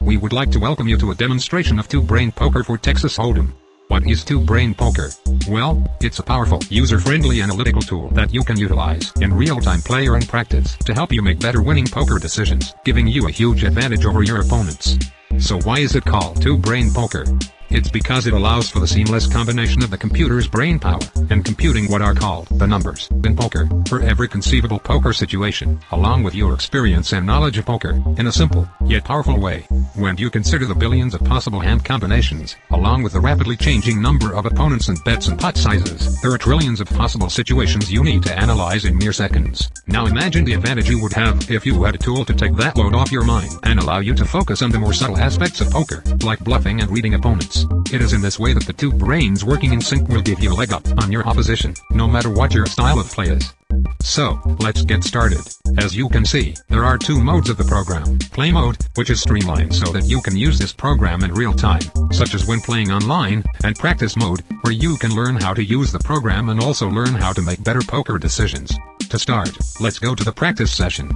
We would like to welcome you to a demonstration of two-brain poker for Texas Holdem. What is two-brain poker? Well, it's a powerful, user-friendly analytical tool that you can utilize in real-time play or in practice to help you make better winning poker decisions, giving you a huge advantage over your opponents. So why is it called two-brain poker? It's because it allows for the seamless combination of the computer's brain power and computing what are called the numbers in poker for every conceivable poker situation, along with your experience and knowledge of poker in a simple yet powerful way. When you consider the billions of possible hand combinations, along with the rapidly changing number of opponents and bets and pot sizes, there are trillions of possible situations you need to analyze in mere seconds. Now imagine the advantage you would have if you had a tool to take that load off your mind and allow you to focus on the more subtle aspects of poker, like bluffing and reading opponents. It is in this way that the two brains working in sync will give you a leg up on your opposition, no matter what your style of play is. So, let's get started. As you can see, there are two modes of the program. Play mode, which is streamlined so that you can use this program in real time, such as when playing online, and practice mode, where you can learn how to use the program and also learn how to make better poker decisions. To start, let's go to the practice session.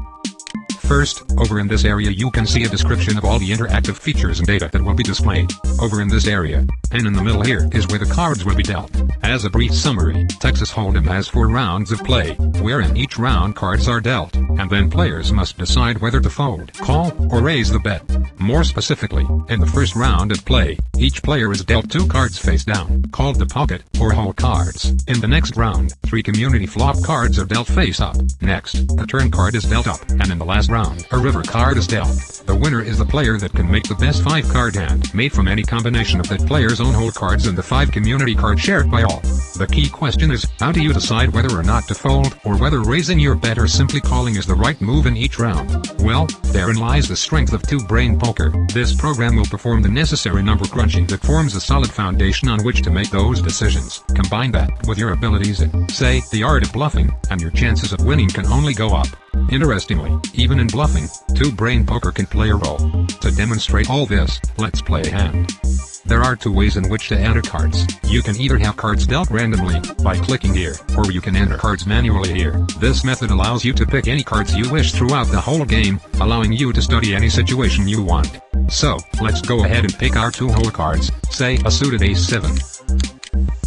First, over in this area you can see a description of all the interactive features and data that will be displayed. Over in this area, and in the middle here is where the cards will be dealt. As a brief summary, Texas Holdem has 4 rounds of play, wherein each round cards are dealt, and then players must decide whether to fold, call, or raise the bet. More specifically, in the first round of play, each player is dealt 2 cards face down, called the pocket, or whole cards. In the next round, 3 community flop cards are dealt face up. Next, a turn card is dealt up, and in the last round, a river card is dealt. The winner is the player that can make the best 5-card hand, made from any combination of that player's own whole cards and the 5 community cards shared by all. The key question is, how do you decide whether or not to fold, or whether raising your bet or simply calling is the right move in each round? Well, therein lies the strength of two-brain poker. This program will perform the necessary number crunching that forms a solid foundation on which to make those decisions. Combine that with your abilities in, say, the art of bluffing, and your chances of winning can only go up. Interestingly, even in bluffing, two-brain poker can play a role. To demonstrate all this, let's play a hand. There are 2 ways in which to enter cards. You can either have cards dealt randomly, by clicking here, or you can enter cards manually here. This method allows you to pick any cards you wish throughout the whole game, allowing you to study any situation you want. So, let's go ahead and pick our 2 whole cards, say a suited ace-7.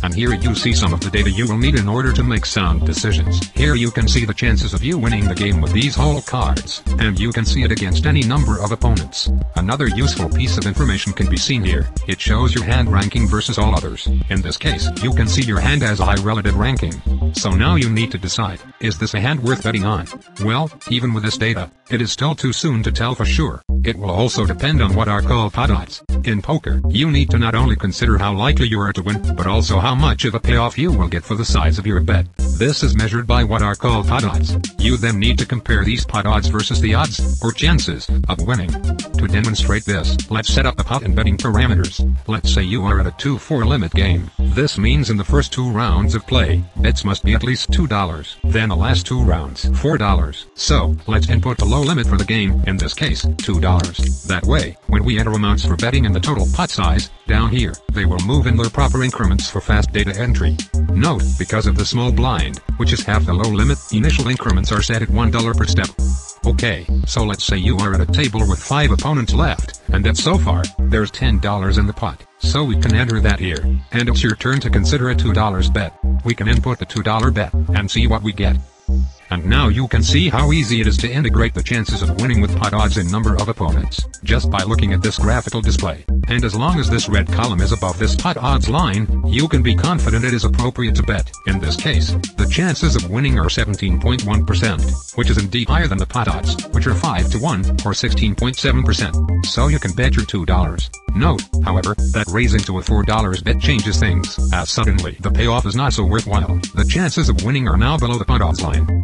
And here you see some of the data you will need in order to make sound decisions. Here you can see the chances of you winning the game with these whole cards, and you can see it against any number of opponents. Another useful piece of information can be seen here. It shows your hand ranking versus all others. In this case, you can see your hand has a high relative ranking. So now you need to decide, is this a hand worth betting on? Well, even with this data, it is still too soon to tell for sure. It will also depend on what are called pot odds. In poker, you need to not only consider how likely you are to win, but also how much of a payoff you will get for the size of your bet. This is measured by what are called pot odds. You then need to compare these pot odds versus the odds, or chances, of winning. To demonstrate this, let's set up the pot and betting parameters. Let's say you are at a 2-4 limit game. This means in the first 2 rounds of play, bets must be at least $2. Then the last 2 rounds, $4. So, let's input the low limit for the game, in this case, $2. That way, when we enter amounts for betting and the total pot size, down here, they will move in their proper increments for fast data entry. Note, because of the small blind, which is half the low limit, initial increments are set at $1 per step. Okay, so let's say you are at a table with 5 opponents left, and that so far, there's $10 in the pot. So we can enter that here, and it's your turn to consider a $2 bet. We can input the $2 bet, and see what we get. And now you can see how easy it is to integrate the chances of winning with pot odds in number of opponents, just by looking at this graphical display. And as long as this red column is above this pot odds line, you can be confident it is appropriate to bet. In this case, the chances of winning are 17.1%, which is indeed higher than the pot odds, which are 5 to 1, or 16.7%. So you can bet your $2. Note, however, that raising to a $4 bet changes things, as suddenly the payoff is not so worthwhile. The chances of winning are now below the pot odds line.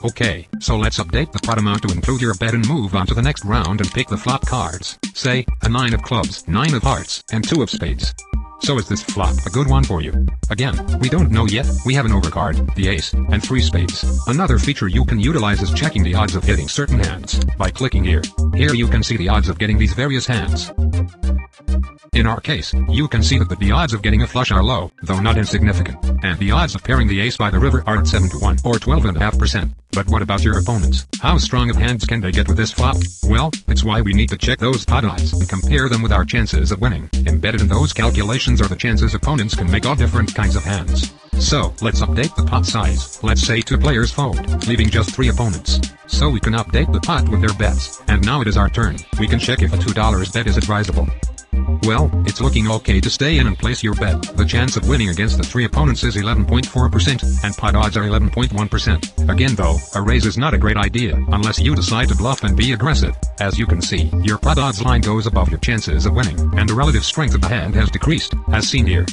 Okay, so let's update the pot amount to include your bet and move on to the next round and pick the flop cards. Say, a 9 of clubs, 9 of hearts, and 2 of spades. So is this flop a good one for you? Again, we don't know yet. We have an overcard, the ace, and 3 spades. Another feature you can utilize is checking the odds of hitting certain hands, by clicking here. Here you can see the odds of getting these various hands. In our case, you can see that the odds of getting a flush are low, though not insignificant, and the odds of pairing the ace by the river are at 7 to 1 or 12.5%. But what about your opponents? How strong of hands can they get with this flop? Well, it's why we need to check those pot odds and compare them with our chances of winning. Embedded in those calculations are the chances opponents can make all different kinds of hands. So, let's update the pot size. Let's say 2 players fold, leaving just 3 opponents. So we can update the pot with their bets. And now it is our turn. We can check if a $2 bet is advisable. Well, it's looking okay to stay in and place your bet. The chance of winning against the 3 opponents is 11.4%, and pot odds are 11.1%. Again though, a raise is not a great idea, unless you decide to bluff and be aggressive. As you can see, your pot odds line goes above your chances of winning, and the relative strength of the hand has decreased, as seen here.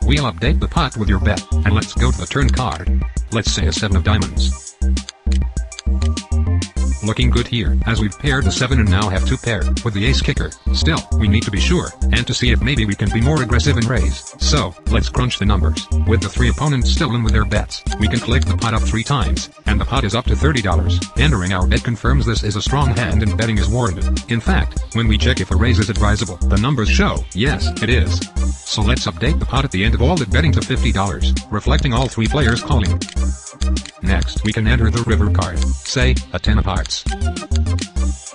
We'll update the pot with your bet, and let's go to the turn card. Let's say a 7 of diamonds. Looking good here, as we've paired the 7 and now have 2 paired with the ace kicker. Still, we need to be sure, and to see if maybe we can be more aggressive and raise. So, let's crunch the numbers. With the 3 opponents still in with their bets, we can click the pot up 3 times, and the pot is up to $30. Entering our bet confirms this is a strong hand and betting is warranted. In fact, when we check if a raise is advisable, the numbers show, yes, it is. So let's update the pot at the end of all that betting to $50, reflecting all 3 players calling. Next, we can enter the river card, say, a 10 of hearts.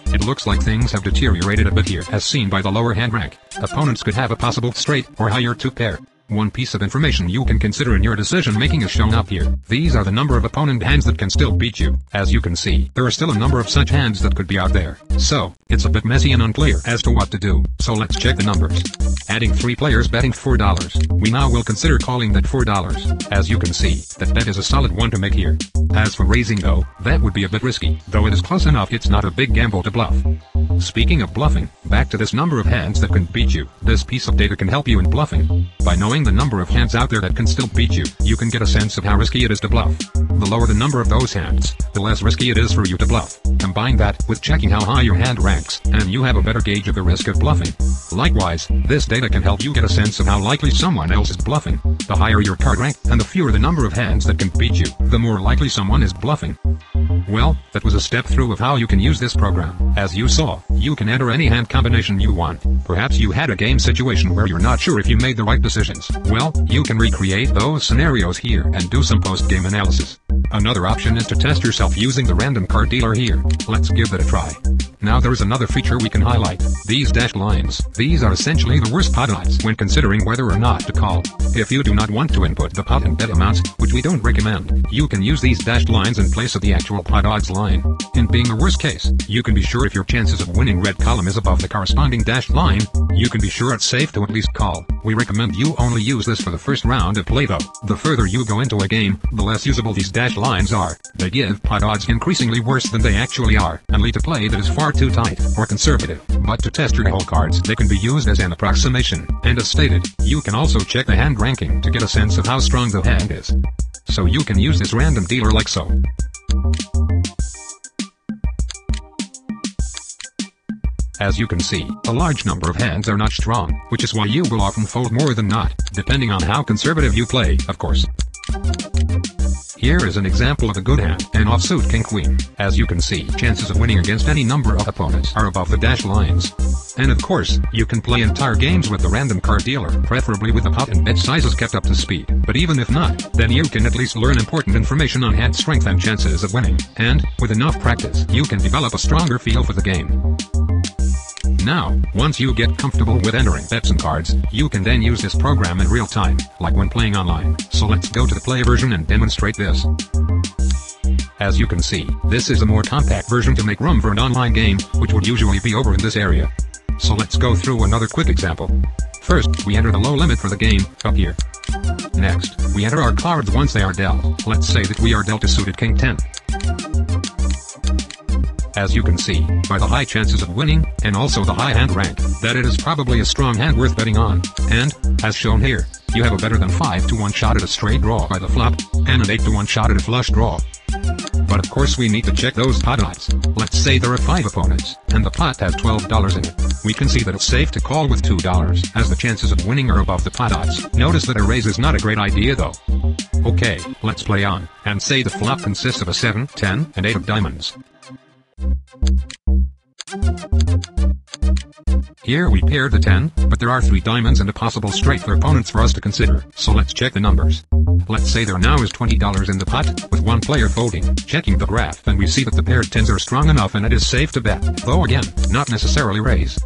It looks like things have deteriorated a bit here, as seen by the lower hand rank. Opponents could have a possible straight or higher 2 pair. One piece of information you can consider in your decision making is shown up here. These are the number of opponent hands that can still beat you. As you can see, there are still a number of such hands that could be out there. So, it's a bit messy and unclear as to what to do. So let's check the numbers. Adding 3 players betting $4. We now will consider calling that $4. As you can see, that bet is a solid one to make here. As for raising though, that would be a bit risky. Though it is close enough, it's not a big gamble to bluff. Speaking of bluffing, back to this number of hands that can beat you. This piece of data can help you in bluffing. By knowing the number of hands out there that can still beat you, you can get a sense of how risky it is to bluff. The lower the number of those hands, the less risky it is for you to bluff. Combine that with checking how high your hand ranks, and you have a better gauge of the risk of bluffing. Likewise, this data can help you get a sense of how likely someone else is bluffing. The higher your card rank, and the fewer the number of hands that can beat you, the more likely someone is bluffing. Well, that was a step through of how you can use this program. As you saw, you can enter any hand combination you want. Perhaps you had a game situation where you're not sure if you made the right decisions. Well, you can recreate those scenarios here and do some post-game analysis. Another option is to test yourself using the random card dealer here. Let's give that a try. Now there is another feature we can highlight. These dashed lines. These are essentially the worst pot odds when considering whether or not to call. If you do not want to input the pot and bet amounts, which we don't recommend, you can use these dashed lines in place of the actual pot odds line. In being the worst case, you can be sure if your chances of winning red column is above the corresponding dashed line, you can be sure it's safe to at least call. We recommend you only use this for the first round of play though. The further you go into a game, the less usable these dashed lines are. They give pot odds increasingly worse than they actually are, and lead to play that is far too tight or conservative. But to test your whole cards, they can be used as an approximation. And as stated, you can also check the hand ranking to get a sense of how strong the hand is. So you can use this random dealer like so. As you can see, a large number of hands are not strong, which is why you will often fold more than not, depending on how conservative you play, of course. Here is an example of a good hand, an offsuit king-queen. As you can see, chances of winning against any number of opponents are above the dash lines. And of course, you can play entire games with the random card dealer, preferably with the pot and bet sizes kept up to speed. But even if not, then you can at least learn important information on hand strength and chances of winning. And, with enough practice, you can develop a stronger feel for the game. Now, once you get comfortable with entering bets and cards, you can then use this program in real time, like when playing online. So let's go to the play version and demonstrate this. As you can see, this is a more compact version to make room for an online game, which would usually be over in this area. So let's go through another quick example. First, we enter the low limit for the game, up here. Next, we enter our cards once they are dealt. Let's say that we are dealt a suited king 10. As you can see, by the high chances of winning, and also the high hand rank, that it is probably a strong hand worth betting on. And, as shown here, you have a better than 5 to 1 shot at a straight draw by the flop, and an 8 to 1 shot at a flush draw. But of course we need to check those pot odds. Let's say there are 5 opponents, and the pot has $12 in it. We can see that it's safe to call with $2, as the chances of winning are above the pot odds. Notice that a raise is not a great idea though. Okay, let's play on, and say the flop consists of a 7, 10, and 8 of diamonds. Here we paired the 10, but there are 3 diamonds and a possible straight for opponents for us to consider, so let's check the numbers. Let's say there now is $20 in the pot, with one player folding. Checking the graph, and we see that the paired 10s are strong enough and it is safe to bet, though again, not necessarily raise.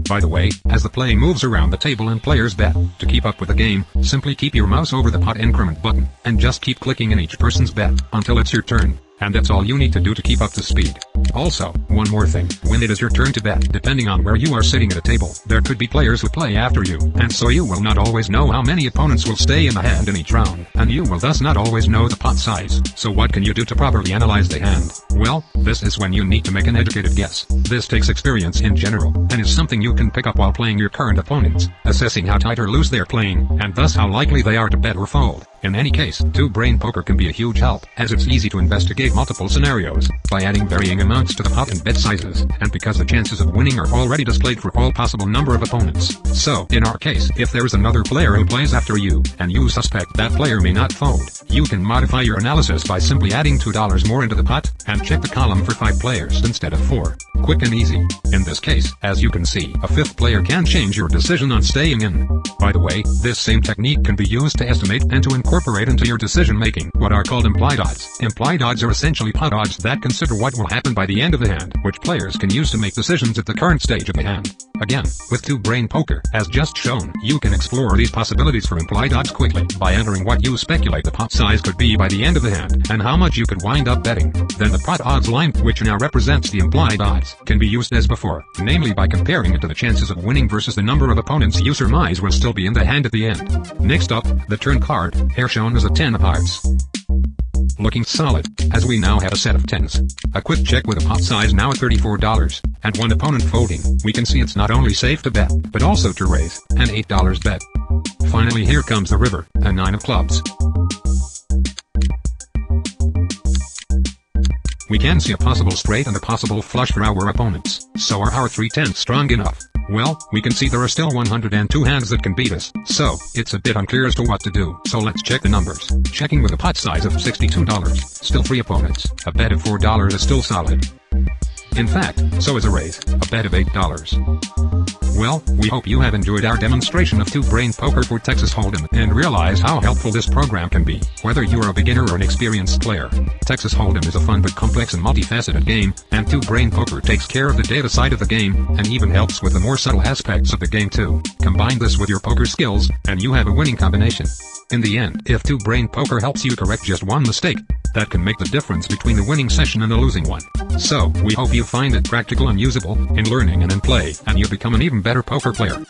By the way, as the play moves around the table and players bet, to keep up with the game, simply keep your mouse over the pot increment button, and just keep clicking in each person's bet, until it's your turn. And that's all you need to do to keep up to speed. Also, one more thing, when it is your turn to bet, depending on where you are sitting at a table, there could be players who play after you, and so you will not always know how many opponents will stay in the hand in each round, and you will thus not always know the pot size. So what can you do to properly analyze the hand? Well, this is when you need to make an educated guess. This takes experience in general, and is something you can pick up while playing your current opponents, assessing how tight or loose they're playing, and thus how likely they are to bet or fold. In any case, two-brain poker can be a huge help, as it's easy to investigate multiple scenarios, by adding varying amounts to the pot and bet sizes, and because the chances of winning are already displayed for all possible number of opponents. So, in our case, if there is another player who plays after you, and you suspect that player may not fold, you can modify your analysis by simply adding $2 more into the pot, and check the column for 5 players instead of 4. Quick and easy. In this case, as you can see, a 5th player can change your decision on staying in. By the way, this same technique can be used to estimate and to incorporate into your decision-making what are called implied odds. Implied odds are essentially pot odds that consider what will happen by the end of the hand, which players can use to make decisions at the current stage of the hand. Again, with two-brain poker, as just shown, you can explore these possibilities for implied odds quickly by entering what you speculate the pot size could be by the end of the hand, and how much you could wind up betting. Then the pot odds line, which now represents the implied odds, can be used as before, namely by comparing it to the chances of winning versus the number of opponents you surmise will still be in the hand at the end. Next up, the turn card, here shown as a 10 of hearts. Looking solid, as we now have a set of 10s. A quick check with a pot size now at $34, and one opponent folding, we can see it's not only safe to bet, but also to raise, an $8 bet. Finally, here comes the river, a 9 of clubs. We can see a possible straight and a possible flush for our opponents. So are our 3 10s strong enough? Well, we can see there are still 102 hands that can beat us, so it's a bit unclear as to what to do. So let's check the numbers. Checking with a pot size of $62, still 3 opponents. A bet of $4 is still solid. In fact, so is a raise, a bet of $8. Well, we hope you have enjoyed our demonstration of two-brain poker for Texas Hold'em and realize how helpful this program can be, whether you are a beginner or an experienced player. Texas Hold'em is a fun but complex and multifaceted game, and two-brain poker takes care of the data side of the game, and even helps with the more subtle aspects of the game too. Combine this with your poker skills, and you have a winning combination. In the end, if two-brain poker helps you correct just one mistake, that can make the difference between the winning session and the losing one. So, we hope you find it practical and usable, in learning and in play, and you become an even better poker player.